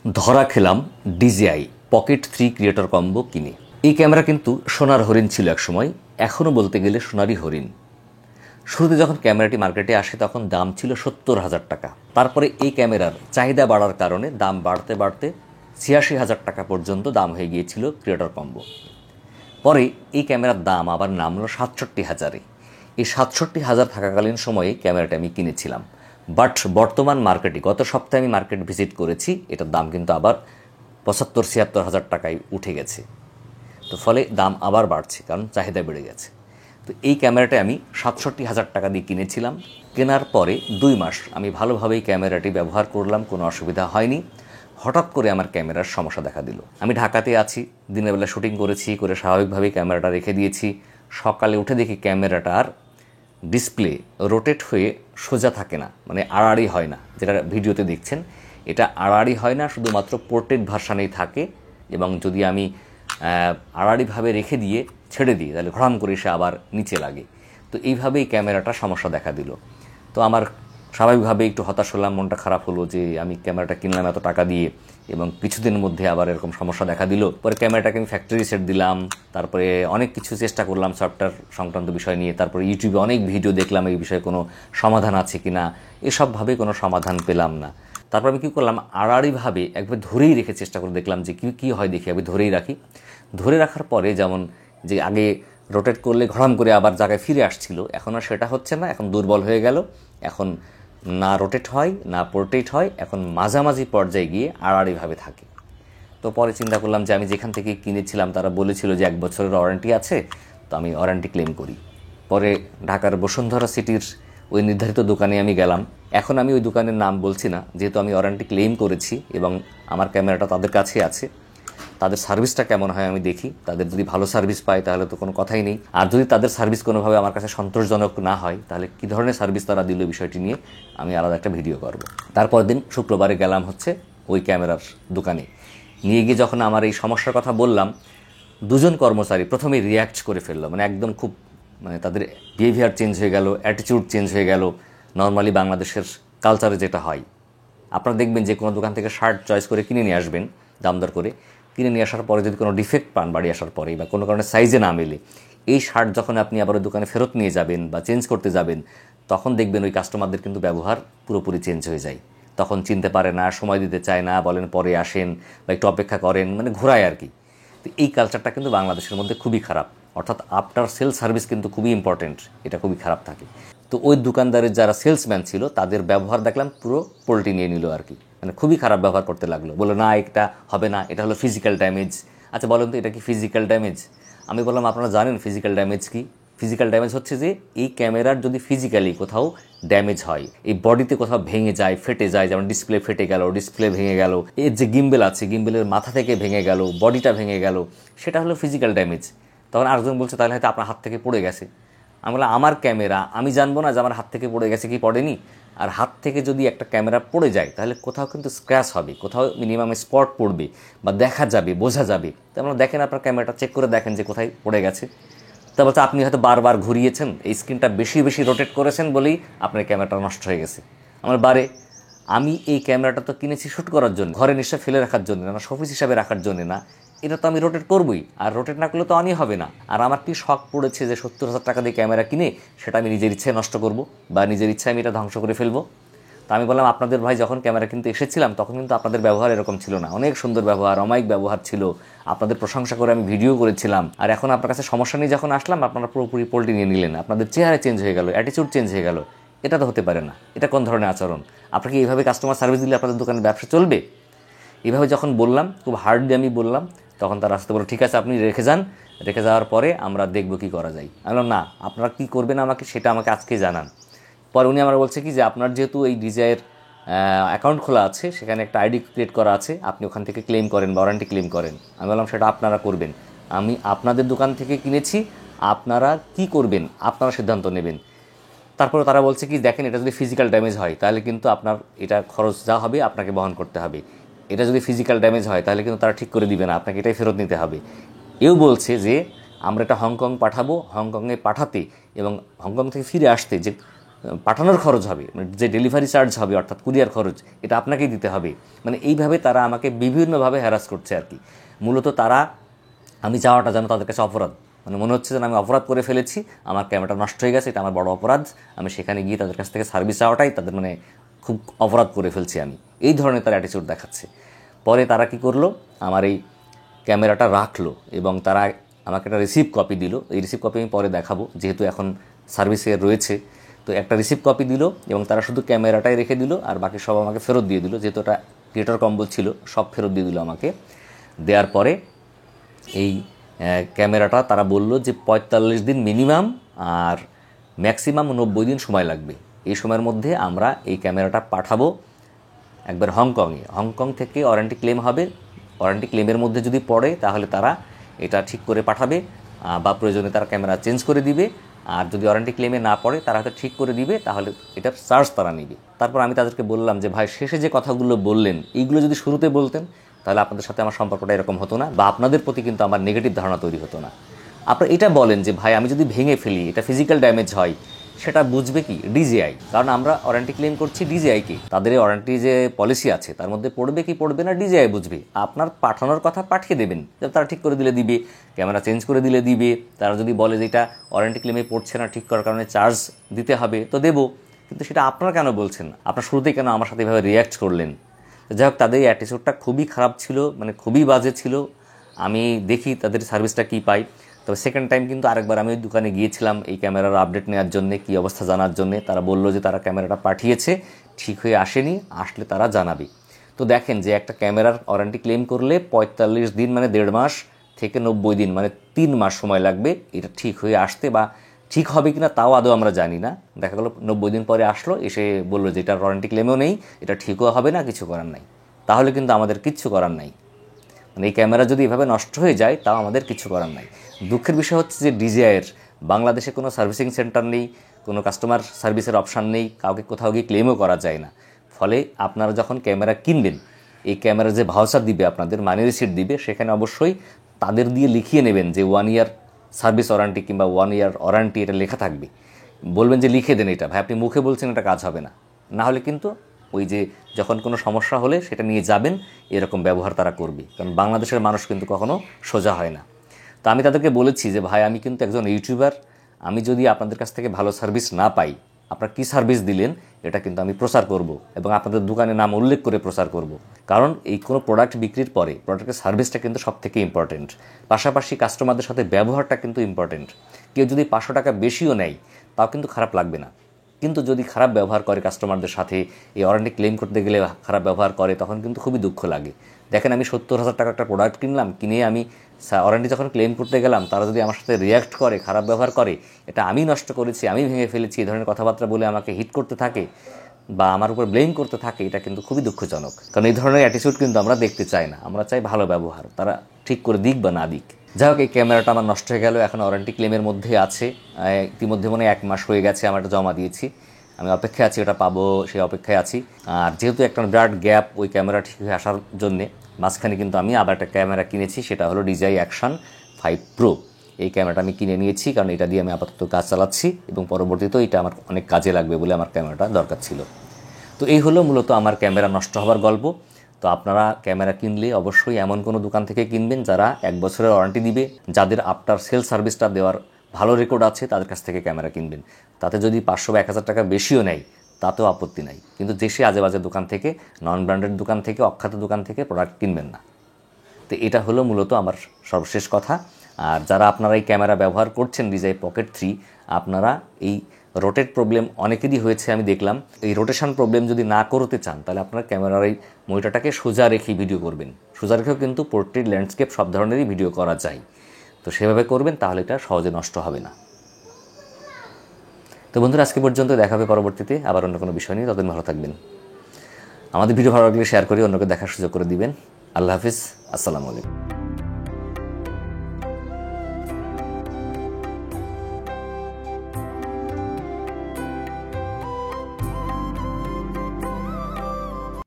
ধরা খেলাম DJI pocket 3 creator combo কিনে। এই ক্যামেরা কিন্তু সোনার হরিণ ছিল একসময়, এখনও বলতে গেলে সোনারই হরিণ। শুরুতে যখন ক্যামেরাটি মার্কেটে আসে তখন দাম ছিল 70,000 টাকা। তারপরে এই ক্যামেরার চাহিদা বাড়ার কারণে দাম বাড়তে বাড়তে 86,000 টাকা পর্যন্ত দাম হয়ে গিয়েছিল ক্রিয়েটর কম্বো। পরে এই ক্যামেরার দাম আবার নামলো 67,000-এ। এই 67,000 থাকাকালীন সময়ে ক্যামেরাটা আমি কিনেছিলাম। বাট বর্তমান মার্কেটে গত সপ্তাহে আমি মার্কেট ভিজিট করেছি, এটার দাম কিন্তু আবার 75-76,000 টাকায় উঠে গেছে। তো ফলে দাম আবার বাড়ছে, কারণ চাহিদা বেড়ে গেছে। তো এই ক্যামেরাটা আমি 67,000 টাকা দিয়ে কিনেছিলাম। কেনার পরে 2 মাস আমি ভালোভাবেই ক্যামেরাটি ব্যবহার করলাম, কোনো অসুবিধা হয়নি। হঠাৎ করে আমার ক্যামেরার সমস্যা দেখা দিল। আমি ঢাকাতে আছি, দিনের বেলা শুটিং করেছি, করে স্বাভাবিকভাবেই ক্যামেরাটা রেখে দিয়েছি। সকালে উঠে দেখি ক্যামেরাটার ডিসপ্লে রোটেট হয়ে সোজা থাকে না, মানে আড়াআড়ি হয় না। যেটা ভিডিওতে দেখছেন এটা আড়াআড়ি হয় না, শুধুমাত্র পোর্ট্রেট ভার্সানেই থাকে। এবং যদি আমি আড়াআড়িভাবে রেখে দিয়ে ছেড়ে দিই তাহলে ঘড়াম করে সে আবার নিচে লাগে। তো এইভাবেই ক্যামেরাটা সমস্যা দেখা দিল। তো আমার স্বাভাবিকভাবে একটু হতাশ হলাম, মনটা খারাপ হলো যে আমি ক্যামেরাটা কিনলাম এত টাকা দিয়ে এবং কিছুদিনের মধ্যে আবার এরকম সমস্যা দেখা দিল। পরে ক্যামেরাটাকে আমি ফ্যাক্টরি সেট দিলাম, তারপরে অনেক কিছু চেষ্টা করলাম সফটওয়্যার সংক্রান্ত বিষয় নিয়ে। তারপরে ইউটিউবে অনেক ভিডিও দেখলাম এই বিষয়ে কোনো সমাধান আছে কি না, এসবভাবে কোনো সমাধান পেলাম না। তারপর আমি কী করলাম, আড়াআড়িভাবে একবার ধরেই রেখে চেষ্টা করে দেখলাম যে কী হয় দেখি, আমি ধরেই রাখি। ধরে রাখার পরে যেমন যে আগে রোটেট করলে ঘড়াম করে আবার জায়গায় ফিরে আসছিল, এখন আর সেটা হচ্ছে না, এখন দুর্বল হয়ে গেল। এখন না রোটেট হয় না পোর্ট্রেট হয়, এখন মাঝামাঝি পর্যায়ে গিয়ে আড়াআড়িভাবে থাকে। তো পরে চিন্তা করলাম যে আমি যেখান থেকে কিনেছিলাম তারা বলেছিল যে 1 বছরের ওয়ারেন্টি আছে, তো আমি ওয়ারেন্টি ক্লেম করি। পরে ঢাকার বসুন্ধরা সিটির ওই নির্ধারিত দোকানে আমি গেলাম। এখন আমি ওই দোকানের নাম বলছি না, যেহেতু আমি ওয়ারেন্টি ক্লেম করেছি এবং আমার ক্যামেরাটা তাদের কাছে আছে। তাদের সার্ভিসটা কেমন হয় আমি দেখি, তাদের যদি ভালো সার্ভিস পাই তাহলে তো কোনো কথাই নেই। আর যদি তাদের সার্ভিস কোনোভাবে আমার কাছে সন্তোষজনক না হয় তাহলে কী ধরনের সার্ভিস তারা দিল বিষয়টি নিয়ে আমি আলাদা একটা ভিডিও করব। তারপর দিন শুক্রবারে গেলাম হচ্ছে ওই ক্যামেরার দোকানে। নিয়ে গিয়ে যখন আমার এই সমস্যার কথা বললাম, 2জন কর্মচারী প্রথমেই রিয়্যাক্ট করে ফেললো, মানে একদম খুব তাদের বিহেভিয়ার চেঞ্জ হয়ে গেল, অ্যাটিটিউড চেঞ্জ হয়ে গেল। নর্মালি বাংলাদেশের কালচারে যেটা হয়, আপনারা দেখবেন যে কোনো দোকান থেকে শার্ট চয়েস করে কিনে নিয়ে আসবেন, দাম দর করে কিনে নিয়ে আসার পরে যদি কোনো ডিফেক্ট পান বাড়ি আসার পরে বা কোনো কারণে সাইজে না মেলে, এই শার্ট যখন আপনি আবার ওই দোকানে ফেরত নিয়ে যাবেন বা চেঞ্জ করতে যাবেন, তখন দেখবেন ওই কাস্টমারদের কিন্তু ব্যবহার পুরোপুরি চেঞ্জ হয়ে যায়। তখন চিনতে পারে না, সময় দিতে চায় না, বলেন পরে আসেন বা একটু অপেক্ষা করেন, মানে ঘোরায় আর কি। তো এই কালচারটা কিন্তু বাংলাদেশের মধ্যে খুবই খারাপ, অর্থাৎ আফটার সেল সার্ভিস কিন্তু খুবই ইম্পর্টেন্ট, এটা খুবই খারাপ থাকে। তো ওই দোকানদারের যারা সেলসম্যান ছিল তাদের ব্যবহার দেখলাম পুরো পোল্টি নিয়ে নিল আর কি, মানে খুবই খারাপ ব্যবহার করতে লাগলো। বললো না এটা হবে না, এটা হলো ফিজিক্যাল ড্যামেজ। আচ্ছা বলেন তো এটা কি ফিজিক্যাল ড্যামেজ? আমি বললাম আপনারা জানেন ফিজিক্যাল ড্যামেজ কি? ফিজিক্যাল ড্যামেজ হচ্ছে যে এই ক্যামেরার যদি ফিজিক্যালি কোথাও ড্যামেজ হয়, এই বডিতে কোথাও ভেঙে যায়, ফেটে যায়, যেমন ডিসপ্লে ফেটে গেল, ডিসপ্লে ভেঙে গেল, এর যে গিম্বেল আছে গিম্বেলের মাথা থেকে ভেঙে গেল, বডিটা ভেঙে গেল, সেটা হলো ফিজিক্যাল ড্যামেজ। তখন আরেকজন বলছে তাহলে হয়তো আপনার হাত থেকে পড়ে গেছে। আমি বললাম আমার ক্যামেরা, আমি জানবো না যে আমার হাত থেকে পড়ে গেছে কি পড়েনি? আর হাত থেকে যদি একটা ক্যামেরা পড়ে যায় তাহলে কোথাও কিন্তু স্ক্র্যাচ হবে, কোথাও মিনিমাম স্পট পড়বে বা দেখা যাবে, বোঝা যাবে। তো আপনারা দেখেন, আপনার ক্যামেরাটা চেক করে দেখেন যে কোথায় পড়ে গেছে। তা বলছে আপনি হয়তো বারবার ঘুরিয়েছেন, এই স্ক্রিনটা বেশি বেশি রোটেট করেছেন বলেই আপনার ক্যামেরাটা নষ্ট হয়ে গেছে। আমার বারে আমি এই ক্যামেরাটা তো কিনেছি শ্যুট করার জন্য, ঘরে নিশ্চয় ফেলে রাখার জন্য না, শোপিস হিসাবে রাখার জন্য না। এটা তো আমি রোটেট করবই, আর রোটেট না করলে তো অনই হবে না। আর আমার কি শখ পড়েছে যে 70,000 টাকা দিয়ে ক্যামেরা কিনে সেটা আমি নিজের ইচ্ছায় নষ্ট করব বা নিজের ইচ্ছায় আমি এটা ধ্বংস করে ফেলবো? তা আমি বললাম আপনাদের ভাই যখন ক্যামেরা কিনতে এসেছিলাম তখন কিন্তু আপনাদের ব্যবহার এরকম ছিল না, অনেক সুন্দর ব্যবহার, অমায়িক ব্যবহার ছিল, আপনাদের প্রশংসা করে আমি ভিডিও করেছিলাম। আর এখন আপনার কাছে সমস্যা নিয়ে যখন আসলাম আপনারা পুরোপুরি পোল্টি নিয়ে নিলেন, আপনাদের চেহারা চেঞ্জ হয়ে গেল, অ্যাটিটিউড চেঞ্জ হয়ে গেল। এটা তো হতে পারে না, এটা কোন ধরনের আচরণ? আপনাকে এইভাবে কাস্টমার সার্ভিস দিলে আপনাদের দোকানের ব্যবসা চলবে? এইভাবে যখন বললাম, খুব হার্ডলি আমি বললাম, তখন তারা আসতে বলল ঠিক আছে আপনি রেখে যান, রেখে যাওয়ার পরে আমরা দেখব কী করা যায়। আমি বললাম না, আপনারা কী করবেন আমাকে সেটা আমাকে আজকে জানান। পরে উনি আমার বলছে কি যে আপনার যেহেতু এই ডিজাইয়ের অ্যাকাউন্ট খোলা আছে, সেখানে একটা আইডি ক্রিয়েট করা আছে, আপনি ওখান থেকে ক্লেম করেন বা ওয়ারেন্টি ক্লেম করেন। আমি বললাম সেটা আপনারা করবেন, আমি আপনাদের দোকান থেকে কিনেছি, আপনারা কি করবেন আপনারা সিদ্ধান্ত নেবেন। তারপরে তারা বলছে কি দেখেন এটা যদি ফিজিক্যাল ড্যামেজ হয় তাহলে কিন্তু আপনার এটা খরচ যা হবে আপনাকে বহন করতে হবে। এটা যদি ফিজিক্যাল ড্যামেজ হয় তাহলে কিন্তু তারা ঠিক করে দিবে না, আপনাকে এটাই ফেরত নিতে হবে। এও বলছে যে আমরা এটা হংকং পাঠাবো, হংকংয়ে পাঠাতে এবং হংকং থেকে ফিরে আসতে যে পাঠানোর খরচ হবে, যে ডেলিভারি চার্জ হবে অর্থাৎ কুরিয়ার খরচ, এটা আপনাকেই দিতে হবে। মানে এইভাবে তারা আমাকে বিভিন্নভাবে হ্যারাস করছে আর কি। মূলত তারা, আমি যাওয়াটা যেন তাদের কাছে অপরাধ, মানে মনে হচ্ছে যেন আমি অপরাধ করে ফেলেছি, আমার ক্যামেরাটা নষ্ট হয়ে গেছে, এটা আমার বড় অপরাধ, আমি সেখানে গিয়ে তাদের কাছ থেকে সার্ভিস চাওয়াটাই তাদের মানে খুব অপরাধ করে ফেলছি আমি, এই ধরনের তার অ্যাটিটিউড দেখাচ্ছে। পরে তারা কি করলো, আমার এই ক্যামেরাটা রাখলো এবং তারা আমাকে একটা রিসিভ কপি দিল। এই রিসিভ কপি আমি পরে দেখাবো, যেহেতু এখন সার্ভিসে রয়েছে। তো একটা রিসিভ কপি দিল এবং তারা শুধু ক্যামেরাটাই রেখে দিল, আর বাকি সব আমাকে ফেরত দিয়ে দিল। যেহেতু এটা ক্রিয়েটর কম্বো ছিল, সব ফেরত দিয়ে দিল আমাকে। দেওয়ার পরে এই ক্যামেরাটা তারা বলল যে 45 দিন মিনিমাম আর ম্যাক্সিমাম 90 দিন সময় লাগবে। এই সময়ের মধ্যে আমরা এই ক্যামেরাটা পাঠাবো একবার হংকংয়ে। হংকং থেকে ওয়ারেন্টি ক্লেম হবে, ওয়ারেন্টি ক্লেমের মধ্যে যদি পড়ে তাহলে তারা এটা ঠিক করে পাঠাবে, বা প্রয়োজনে তারা ক্যামেরা চেঞ্জ করে দিবে। আর যদি ওয়ারেন্টি ক্লেমে না পড়ে তারা হয়তো ঠিক করে দিবে, তাহলে এটার চার্জ তারা নেবে। তারপর আমি তাদেরকে বললাম যে ভাই, শেষে যে কথাগুলো বললেন এইগুলো যদি শুরুতে বলতেন তাহলে আপনাদের সাথে আমার সম্পর্কটা এরকম হতো না, বা আপনাদের প্রতি কিন্তু আমার নেগেটিভ ধারণা তৈরি হতো না। আপনারা এটা বলেন যে ভাই, আমি যদি ভেঙে ফেলি, এটা ফিজিক্যাল ড্যামেজ হয়, সেটা বুঝবে কি ডিজিআই, কারণ আমরা ওয়ারেন্টি ক্লেম করছি ডিজিআইকে। তাদের ওয়ারেন্টি যে পলিসি আছে তার মধ্যে পড়বে কি পড়বে না ডিজিআই বুঝবে। আপনার পাঠানোর কথা পাঠিয়ে দেবেন, তারা ঠিক করে দিলে দিবে, ক্যামেরা চেঞ্জ করে দিলে দিবে। তারা যদি বলে যে এটা ওয়ারেন্টি ক্লেমে পড়ছে না, ঠিক করার কারণে চার্জ দিতে হবে, তো দেবো। কিন্তু সেটা আপনারা কেন বলছেন? আপনার শুরুতেই কেন আমার সাথে এভাবে রিয়্যাক্ট করলেন? যাই হোক, তাদের অ্যাটিটিউডটা খুবই খারাপ ছিল, মানে খুবই বাজে ছিল। আমি দেখি তাদের সার্ভিসটা কী পাই। তবে সেকেন্ড টাইম কিন্তু আরেকবার আমি ওই দোকানে গিয়েছিলাম এই ক্যামেরার আপডেট নেওয়ার জন্য, কী অবস্থা জানার জন্য। তারা বললো যে তারা ক্যামেরাটা পাঠিয়েছে, ঠিক হয়ে আসেনি, আসলে তারা জানাবে। তো দেখেন যে একটা ক্যামেরার ওয়ারেন্টি ক্লেম করলে 45 দিন মানে 1.5 মাস থেকে 90 দিন মানে 3 মাস সময় লাগবে এটা ঠিক হয়ে আসতে, বা ঠিক হবে কিনা তাও আদৌ আমরা জানি না। দেখা গেলো 90 দিন পরে আসলো, এসে বললো যে এটার ওয়ারেন্টি ক্লেমও নেই, এটা ঠিকও হবে না, কিছু করার নাই। তাহলে কিন্তু আমাদের কিচ্ছু করার নাই। মানে এই ক্যামেরা যদি এভাবে নষ্ট হয়ে যায় তাও আমাদের কিছু করার নাই। দুঃখের বিষয় হচ্ছে যে ডিজিআইয়ের বাংলাদেশে কোনো সার্ভিসিং সেন্টার নেই, কোনো কাস্টমার সার্ভিসের অপশান নেই, কাউকে কোথাও গিয়ে ক্লেমও করা যায় না। ফলে আপনারা যখন ক্যামেরা কিনবেন, এই ক্যামেরা যে ভাউচার দিবে, আপনাদের মানি রিসিট দিবে, সেখানে অবশ্যই তাদের দিয়ে লিখিয়ে নেবেন যে 1 ইয়ার সার্ভিস ওয়ারান্টি কিংবা 1 ইয়ার ওয়ারান্টি, এটা লেখা থাকবে। বলবেন যে লিখে দেন এটা, ভাই আপনি মুখে বলছেন এটা কাজ হবে না। না হলে কিন্তু ওই যে যখন কোনো সমস্যা হলে সেটা নিয়ে যাবেন, এরকম ব্যবহার তারা করবে। কারণ বাংলাদেশের মানুষ কিন্তু কখনো সোজা হয় না। তো আমি তাদেরকে বলেছি যে ভাই, আমি কিন্তু একজন ইউটিউবার, আমি যদি আপনাদের কাছ থেকে ভালো সার্ভিস না পাই, আপনারা কী সার্ভিস দিলেন এটা কিন্তু আমি প্রচার করব এবং আপনাদের দোকানের নাম উল্লেখ করে প্রচার করব। কারণ এই কোনো প্রোডাক্ট বিক্রির পরে প্রোডাক্টের সার্ভিসটা কিন্তু সব থেকে ইম্পর্টেন্ট, পাশাপাশি কাস্টমারদের সাথে ব্যবহারটা কিন্তু ইম্পর্টেন্ট। কেউ যদি 500 টাকা বেশিও নেয় তাও কিন্তু খারাপ লাগবে না, কিন্তু যদি খারাপ ব্যবহার করে কাস্টমারদের সাথে, এই ওয়ারেন্টি ক্লেম করতে গেলে খারাপ ব্যবহার করে, তখন কিন্তু খুবই দুঃখ লাগে। দেখেন, আমি 70,000 টাকা একটা প্রোডাক্ট কিনলাম, কিনে আমি ওয়ারেন্টি যখন ক্লেম করতে গেলাম, তারা যদি আমার সাথে রিয়্যাক্ট করে, খারাপ ব্যবহার করে, এটা আমি নষ্ট করেছি, আমি ভেঙে ফেলেছি, এই ধরনের কথাবার্তা বলে আমাকে হিট করতে থাকে বা আমার উপর ব্লেম করতে থাকে, এটা কিন্তু খুবই দুঃখজনক। কারণ এই ধরনের অ্যাটিটিউড কিন্তু আমরা দেখতে চাই না, আমরা চাই ভালো ব্যবহার, তারা ঠিক করে দিক বা না দিক। যাই হোক, এই ক্যামেরাটা আমার নষ্ট হয়ে গেল, এখন ওয়ারেন্টি ক্লেমের মধ্যে আছে। ইতিমধ্যে মনে 1 মাস হয়ে গেছে আমার এটা জমা দিয়েছি, আমি অপেক্ষায় আছি, ওটা পাবো সেই অপেক্ষায় আছি। আর যেহেতু একটা বিরাট গ্যাপ ওই ক্যামেরা ঠিক হয়ে আসার জন্যে, মাঝখানে কিন্তু আমি আবার একটা ক্যামেরা কিনেছি, সেটা হলো DJI Action 5 Pro। এই ক্যামেরাটা আমি কিনে নিয়েছি কারণ এটা দিয়ে আমি আপাতত কাজ চালাচ্ছি এবং পরবর্তীতেও এটা আমার অনেক কাজে লাগবে বলে আমার ক্যামেরাটা দরকার ছিল। তো এই হলো মূলত আমার ক্যামেরা নষ্ট হওয়ার গল্প। তো আপনারা ক্যামেরা কিনলে অবশ্যই এমন কোনো দোকান থেকে কিনবেন যারা 1 বছরের ওয়ারেন্টি দিবে, যাদের আফটার সেল সার্ভিসটা দেওয়ার ভালো রেকর্ড আছে, তাদের কাছ থেকে ক্যামেরা কিনবেন। তাতে যদি 500 বা 1000 টাকা বেশিও নেয় তাতেও আপত্তি নাই, কিন্তু দেশে আজে বাজে দোকান থেকে, নন ব্র্যান্ডেড দোকান থেকে, অখ্যাত দোকান থেকে প্রোডাক্ট কিনবেন না। তো এটা হলো মূলত আমার সর্বশেষ কথা। আর যারা আপনারা এই ক্যামেরা ব্যবহার করছেন DJI Pocket 3, আপনারা এই রোটেট প্রবলেম অনেকেরই হয়েছে আমি দেখলাম। এই রোটেশন প্রবলেম যদি না করতে চান তাহলে আপনার ক্যামেরার এই মনিটরটাকে সোজা রেখে ভিডিও করবেন। সোজা রেখেও কিন্তু পোর্ট্রেট, ল্যান্ডস্কেপ সব ধরনেরই ভিডিও করা যায়। তো সেভাবে করবেন, তাহলে এটা সহজে নষ্ট হবে না। তো বন্ধুরা, আজকে পর্যন্ত, দেখা হবে পরবর্তীতে আবার অন্য কোনো বিষয় নিয়ে। ততদিন ভালো থাকবেন। আমাদের ভিডিও ভালো লাগলে শেয়ার করে অন্যকে দেখার সুযোগ করে দিবেন। আল্লাহ হাফিজ, আসসালামু আলাইকুম।